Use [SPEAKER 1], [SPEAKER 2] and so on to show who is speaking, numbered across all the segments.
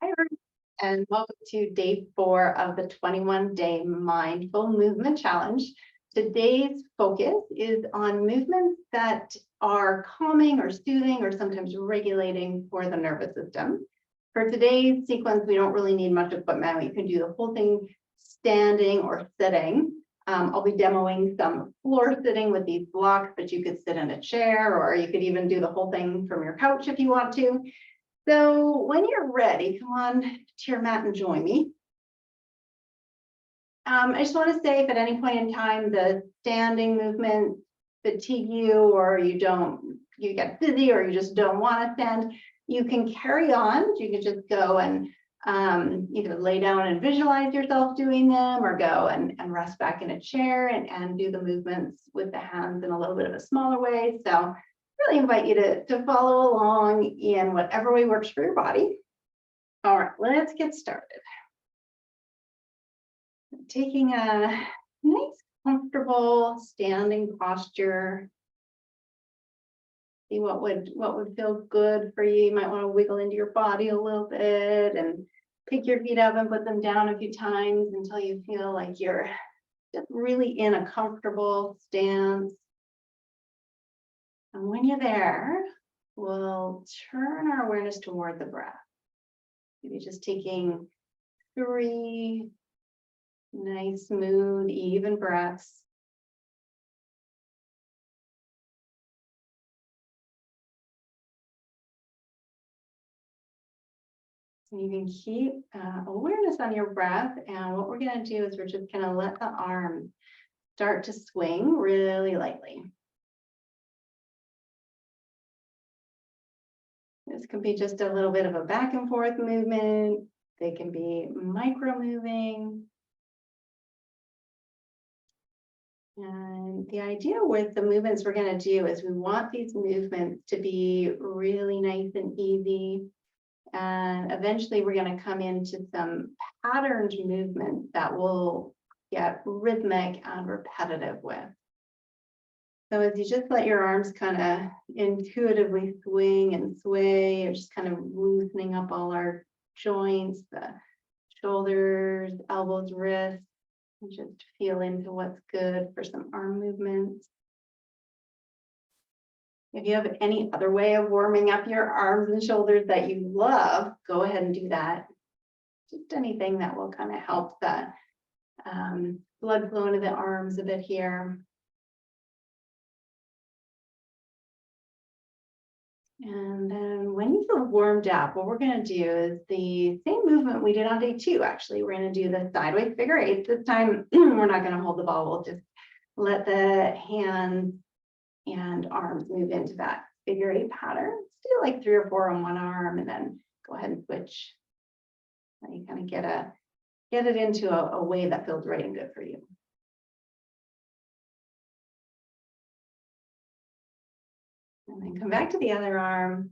[SPEAKER 1] Hi, everyone, and welcome to day 4 of the 21-day mindful movement challenge. Today's focus is on movements that are calming or soothing or sometimes regulating for the nervous system. For today's sequence, we don't really need much equipment. You can do the whole thing standing or sitting. I'll be demoing some floor sitting with these blocks, but you could sit in a chair, or you could even do the whole thing from your couch if you want to. So when you're ready, come on to your mat and join me. I just want to say if at any point in time the standing movement fatigue you, or you get busy, or you just don't want to stand, you can carry on. You can just go and either lay down and visualize yourself doing them, or go and rest back in a chair and do the movements with the hands in a little bit of a smaller way. So really invite you to follow along in whatever way works for your body. All right, let's get started. Taking a nice, comfortable standing posture. See what would feel good for you. You might want to wiggle into your body a little bit and pick your feet up and put them down a few times until you feel like you're just really in a comfortable stance. And when you're there, we'll turn our awareness toward the breath. Maybe just taking 3 nice, smooth, even breaths. And you can keep awareness on your breath. And what we're going to do is we're just going to let the arms start to swing really lightly. This can be just a little bit of a back and forth movement. They can be micro moving. And the idea with the movements we're going to do is we want these movements to be really nice and easy. And eventually we're going to come into some patterned movement that will get rhythmic and repetitive with. So as you just let your arms kind of intuitively swing and sway, you're just kind of loosening up all our joints, the shoulders, elbows, wrists, and just feel into what's good for some arm movements. If you have any other way of warming up your arms and shoulders that you love, go ahead and do that. Just anything that will kind of help the blood flow into the arms a bit here. And then when you feel warmed up, what we're going to do is the same movement we did on day 2, actually. We're going to do the sideways figure 8. This time, we're not going to hold the ball. We'll just let the hands and arms move into that figure 8 pattern. Let's do like 3 or 4 on one arm, and then go ahead and switch. And you kind of get it into a way that feels right and good for you. And then come back to the other arm.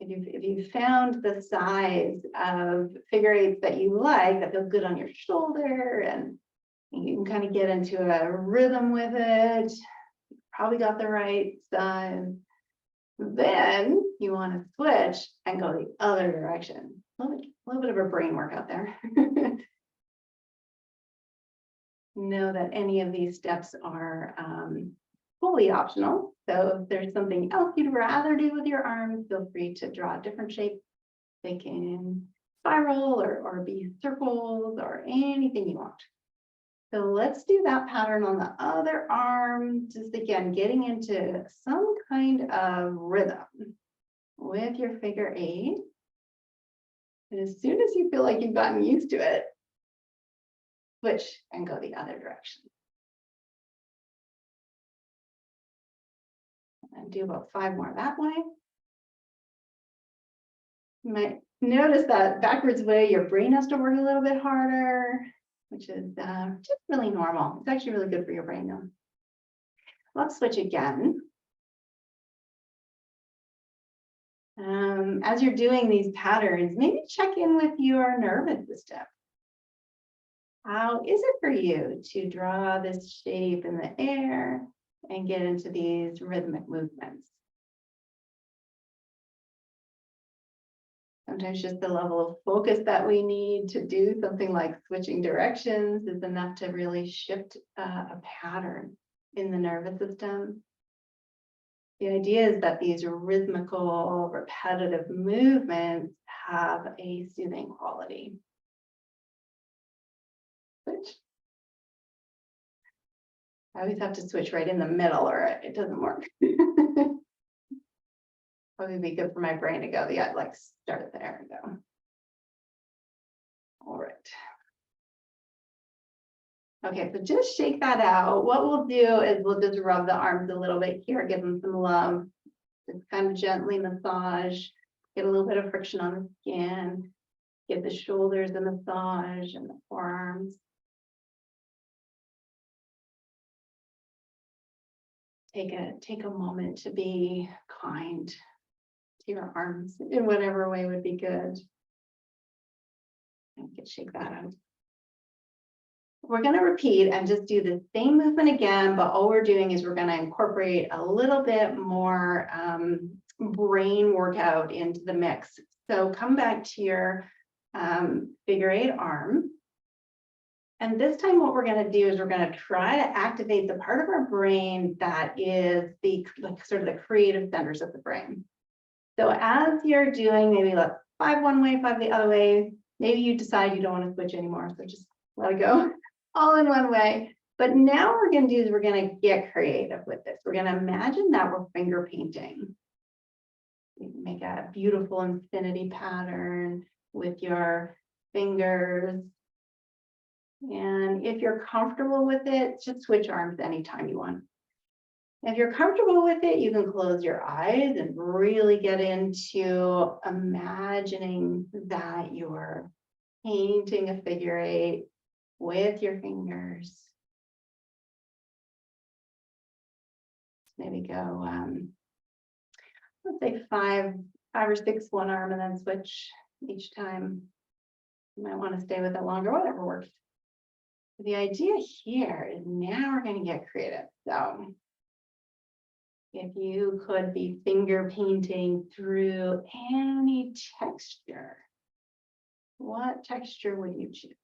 [SPEAKER 1] If you found the size of figure 8s that you like, that feel good on your shoulder, and you can kind of get into a rhythm with it, you probably got the right size. Then you want to switch and go the other direction. A little bit of a brain workout there. Know that any of these steps are fully optional. So if there's something else you'd rather do with your arms, feel free to draw a different shape. They can spiral or be circles or anything you want. So let's do that pattern on the other arm. Just again, getting into some kind of rhythm with your figure 8. And as soon as you feel like you've gotten used to it, switch and go the other direction. And do about 5 more that way. You might notice that backwards way, your brain has to work a little bit harder, which is just really normal. It's actually really good for your brain though. Let's switch again. As you're doing these patterns, maybe check in with your nervous system. How is it for you to draw this shape in the air and get into these rhythmic movements? Sometimes just the level of focus that we need to do something like switching directions is enough to really shift a pattern in the nervous system. The idea is that these rhythmical, repetitive movements have a soothing quality. Switch. I always have to switch right in the middle or it doesn't work. Probably be good for my brain to go, yeah, like start there and go. All right. Okay, so just shake that out. What we'll do is we'll just rub the arms a little bit here, give them some love. Just kind of gently massage, get a little bit of friction on the skin, give the shoulders a massage and the forearms. Take a moment to be kind to your arms in whatever way would be good. And shake that out. We're going to repeat and just do the same movement again, but all we're doing is we're going to incorporate a little bit more brain workout into the mix. So come back to your figure 8 arm. And this time what we're going to do is we're going to try to activate the part of our brain that is the sort of the creative centers of the brain. So as you're doing maybe like 5 one way, 5 the other way, maybe you decide you don't want to switch anymore, so just let it go. All in one way. But now what we're going to do is we're going to get creative with this. We're going to imagine that we're finger painting. You can make a beautiful infinity pattern with your fingers. And if you're comfortable with it, just switch arms anytime you want. If you're comfortable with it, you can close your eyes and really get into imagining that you're painting a figure 8 with your fingers. Maybe go, let's say five or six one arm and then switch each time. You might want to stay with it longer, whatever works. The idea here is now we're going to get creative. So if you could be finger painting through any texture, what texture would you choose?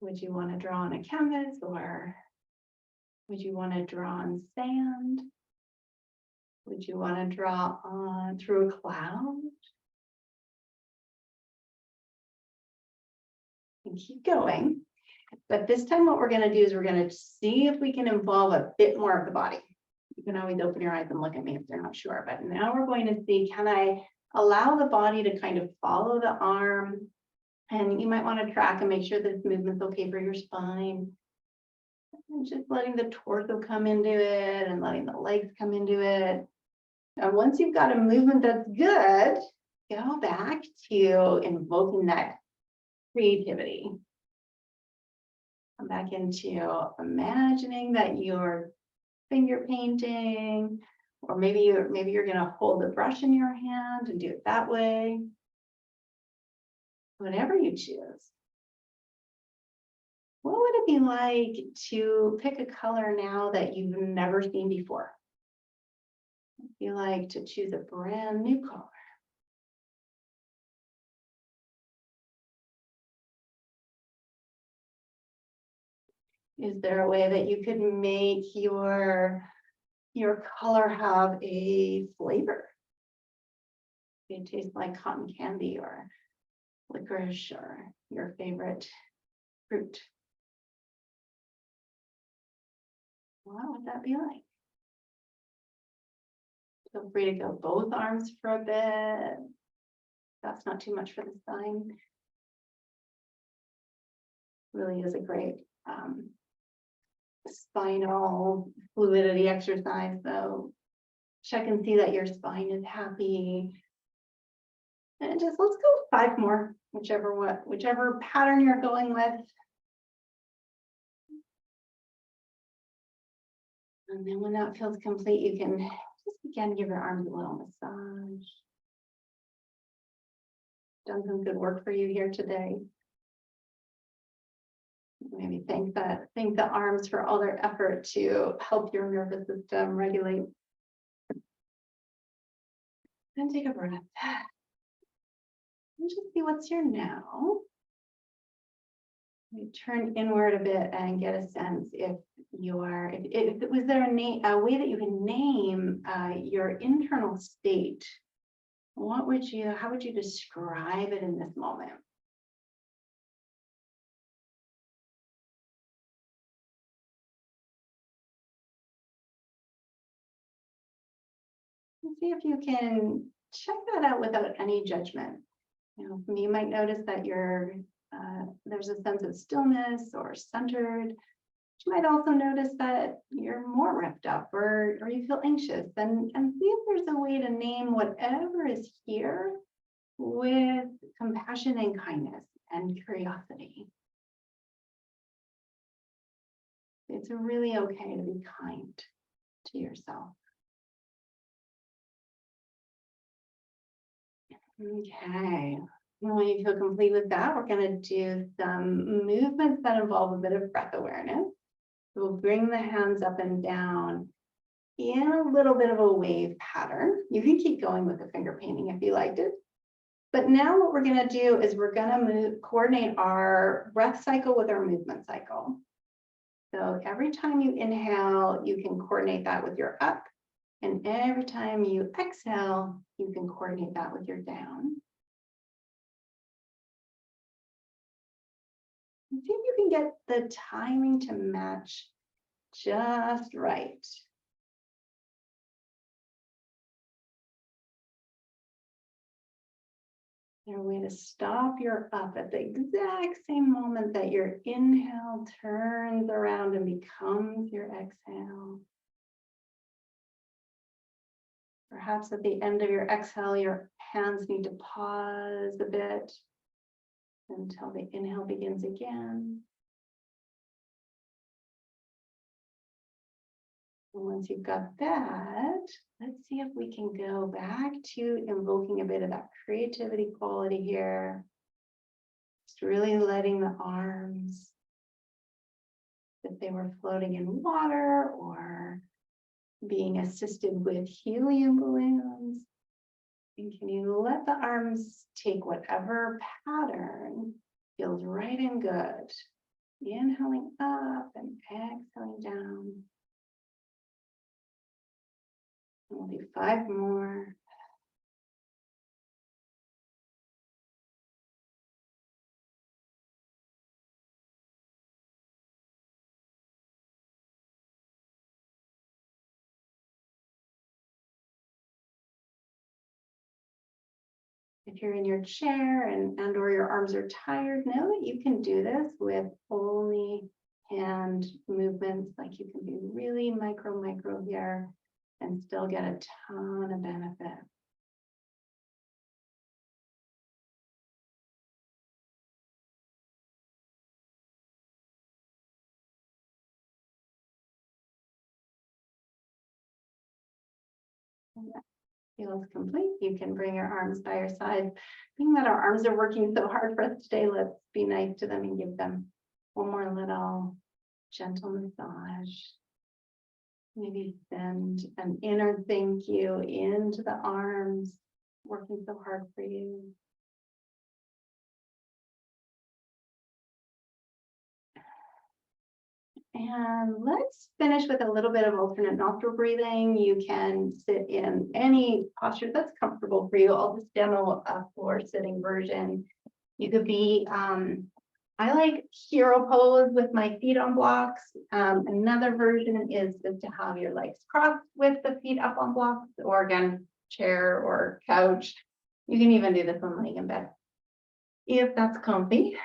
[SPEAKER 1] Would you want to draw on a canvas, or would you want to draw on sand? Would you want to draw on through a cloud? And keep going. But this time what we're going to do is we're going to see if we can involve a bit more of the body. You can always open your eyes and look at me if you're not sure, but now we're going to see, can I allow the body to kind of follow the arm? And you might want to track and make sure this movement's okay for your spine. And just letting the torso come into it and letting the legs come into it. And once you've got a movement that's good, go back to invoking that creativity. Come back into imagining that you're finger painting, or maybe you're going to hold the brush in your hand and do it that way. Whatever you choose. What would it be like to pick a color now that you've never seen before? It'd be like to choose a brand new color. Is there a way that you could make your color have a flavor? It tastes like cotton candy or licorice or your favorite fruit. What would that be like? Feel free to go both arms for a bit. That's not too much for the spine. Really is a great spinal fluidity exercise. So check and see that your spine is happy. And just let's go 5 more, whichever pattern you're going with. And then when that feels complete, you can just again give your arms a little massage. Done some good work for you here today. Maybe thank the arms for all their effort to help your nervous system regulate. And take a breath. And just see what's here now. We turn inward a bit and get a sense if was there a way that you can name your internal state? How would you describe it in this moment? See if you can check that out without any judgment. You might notice that there's a sense of stillness or centered. You might also notice that you're more revved up or you feel anxious, and see if there's a way to name whatever is here with compassion and kindness and curiosity. It's really okay to be kind to yourself. Okay. When you feel complete with that, we're going to do some movements that involve a bit of breath awareness. We'll bring the hands up and down in a little bit of a wave pattern. You can keep going with the finger painting if you liked it. But now what we're going to do is we're going to coordinate our breath cycle with our movement cycle. So every time you inhale, you can coordinate that with your up. And every time you exhale, you can coordinate that with your down. And see if you can get the timing to match just right. There's a way to stop your up at the exact same moment that your inhale turns around and becomes your exhale. Perhaps at the end of your exhale, your hands need to pause a bit until the inhale begins again. And once you've got that, let's see if we can go back to invoking a bit of that creativity quality here. Just really letting the arms, if they were floating in water or being assisted with helium balloons. And can you let the arms take whatever pattern feels right and good? Inhaling up and exhaling down. And we'll do 5 more. If you're in your chair and or your arms are tired, know that you can do this with only hand movements. Like you can be really micro here and still get a ton of benefit. And that feels complete. You can bring your arms by your side. Being that our arms are working so hard for us today, let's be nice to them and give them one more little gentle massage. Maybe send an inner thank you into the arms, working so hard for you. And let's finish with a little bit of alternate nostril breathing. You can sit in any posture that's comfortable for you. I'll just demo a floor sitting version. You could be, I like hero pose with my feet on blocks. Another version is just to have your legs crossed with the feet up on blocks, or again, chair or couch. You can even do this on laying in bed if that's comfy.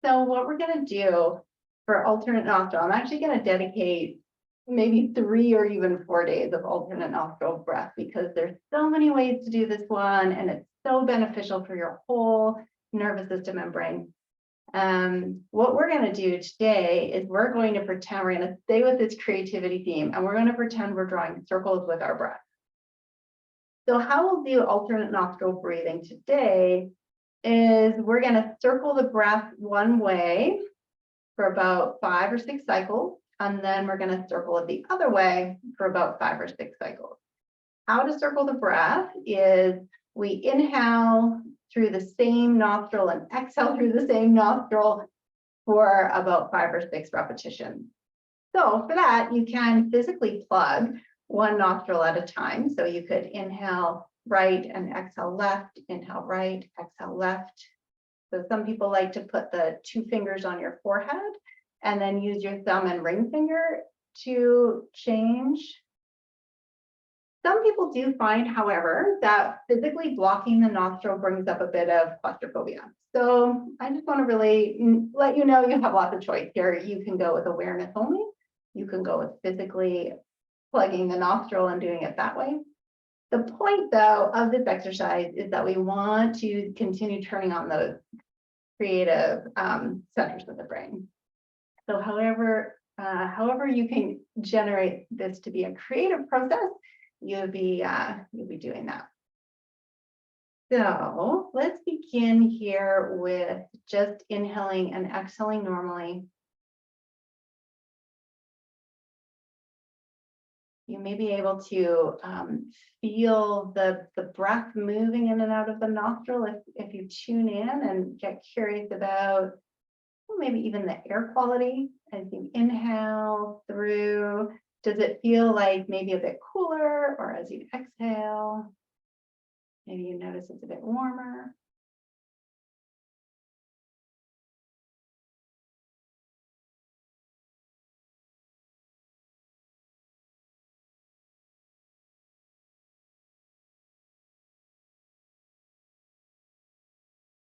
[SPEAKER 1] So what we're going to do for alternate nostril, I'm actually going to dedicate maybe 3 or even 4 days of alternate nostril breath, because there's so many ways to do this one and it's so beneficial for your whole nervous system and brain. What we're going to do today is we're going to pretend we're going to stay with this creativity theme, and we're going to pretend we're drawing circles with our breath. So how we'll do alternate nostril breathing today is we're going to circle the breath one way for about 5 or 6 cycles, and then we're going to circle it the other way for about 5 or 6 cycles. how to circle the breath is we inhale through the same nostril and exhale through the same nostril for about 5 or 6 repetitions. So for that, you can physically plug one nostril at a time. So you could inhale right and exhale left, inhale right, exhale left. So some people like to put the 2 fingers on your forehead and then use your thumb and ring finger to change. Some people do find, however, that physically blocking the nostril brings up a bit of claustrophobia. So I just want to really let you know you have lots of choice here. You can go with awareness only. You can go with physically plugging the nostril and doing it that way. The point, though, of this exercise is that we want to continue turning on those creative centers of the brain. So however you can generate this to be a creative process, you'll be doing that. So let's begin here with just inhaling and exhaling normally. You may be able to feel the breath moving in and out of the nostril if you tune in and get curious about maybe even the air quality as you inhale through. Does it feel like maybe a bit cooler, or as you exhale, maybe you notice it's a bit warmer?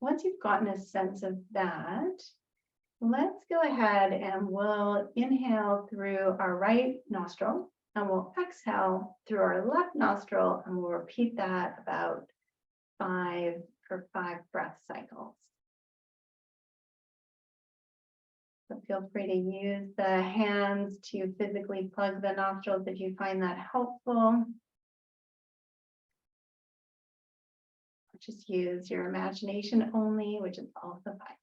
[SPEAKER 1] Once you've gotten a sense of that, let's go ahead and we'll inhale through our right nostril and we'll exhale through our left nostril, and we'll repeat that about 5 breath cycles. So feel free to use the hands to physically plug the nostrils if you find that helpful. Just use your imagination only, which is also fine.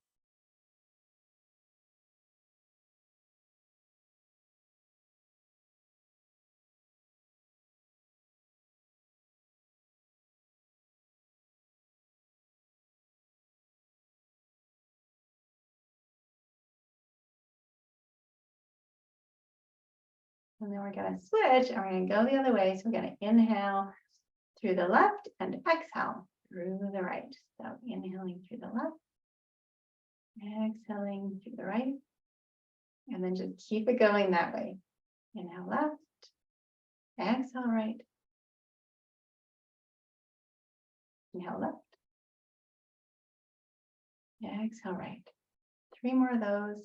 [SPEAKER 1] And then we're going to switch and we're going to go the other way. So we're going to inhale through the left and exhale through the right. So inhaling through the left, exhaling through the right, and then just keep it going that way. Inhale left, exhale right, inhale left, exhale right. 3 more of those.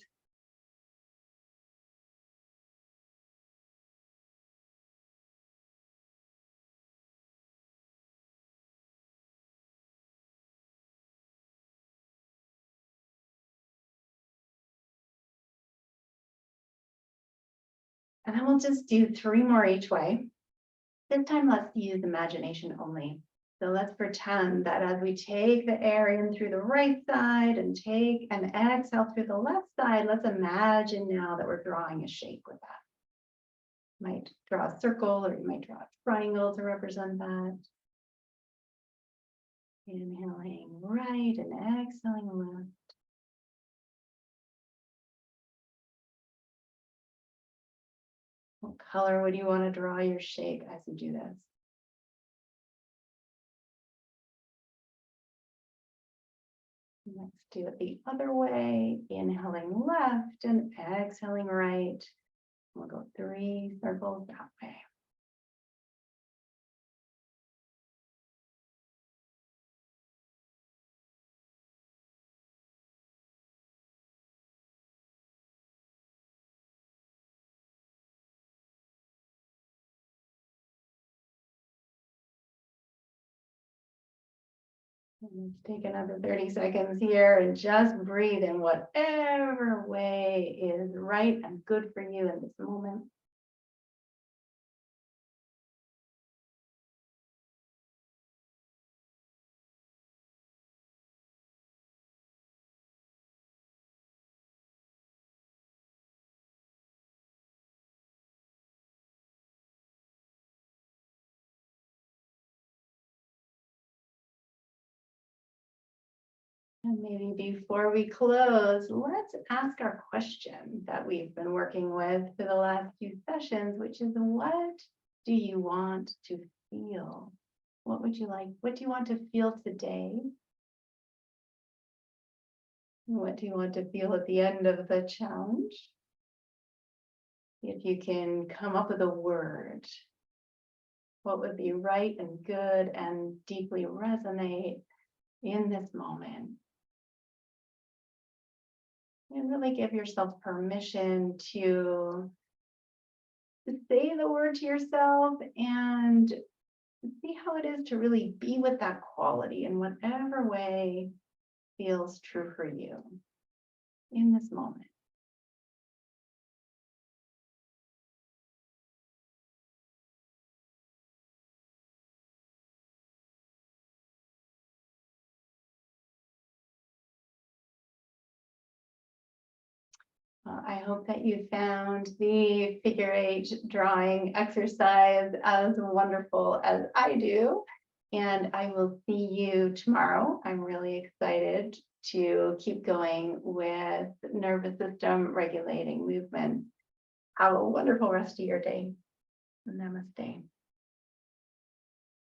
[SPEAKER 1] And then we'll just do 3 more each way. This time, let's use imagination only. So let's pretend that as we take the air in through the right side and take and exhale through the left side, let's imagine now that we're drawing a shape with that. You might draw a circle, or you might draw a triangle to represent that. Inhaling right and exhaling left. What color would you want to draw your shape as you do this? Let's do it the other way. Inhaling left and exhaling right. We'll go 3 circles that way. Let's take another 30 seconds here and just breathe in whatever way is right and good for you in this moment. And maybe before we close, let's ask our question that we've been working with for the last few sessions, which is, what do you want to feel? What would you like? What do you want to feel today? What do you want to feel at the end of the challenge? If you can come up with a word, what would be right and good and deeply resonate in this moment? And really give yourself permission to say the word to yourself and see how it is to really be with that quality in whatever way feels true for you in this moment. I hope that you found the figure eight drawing exercise as wonderful as I do. And I will see you tomorrow. I'm really excited to keep going with nervous system regulating movement. Have a wonderful rest of your day. Namaste.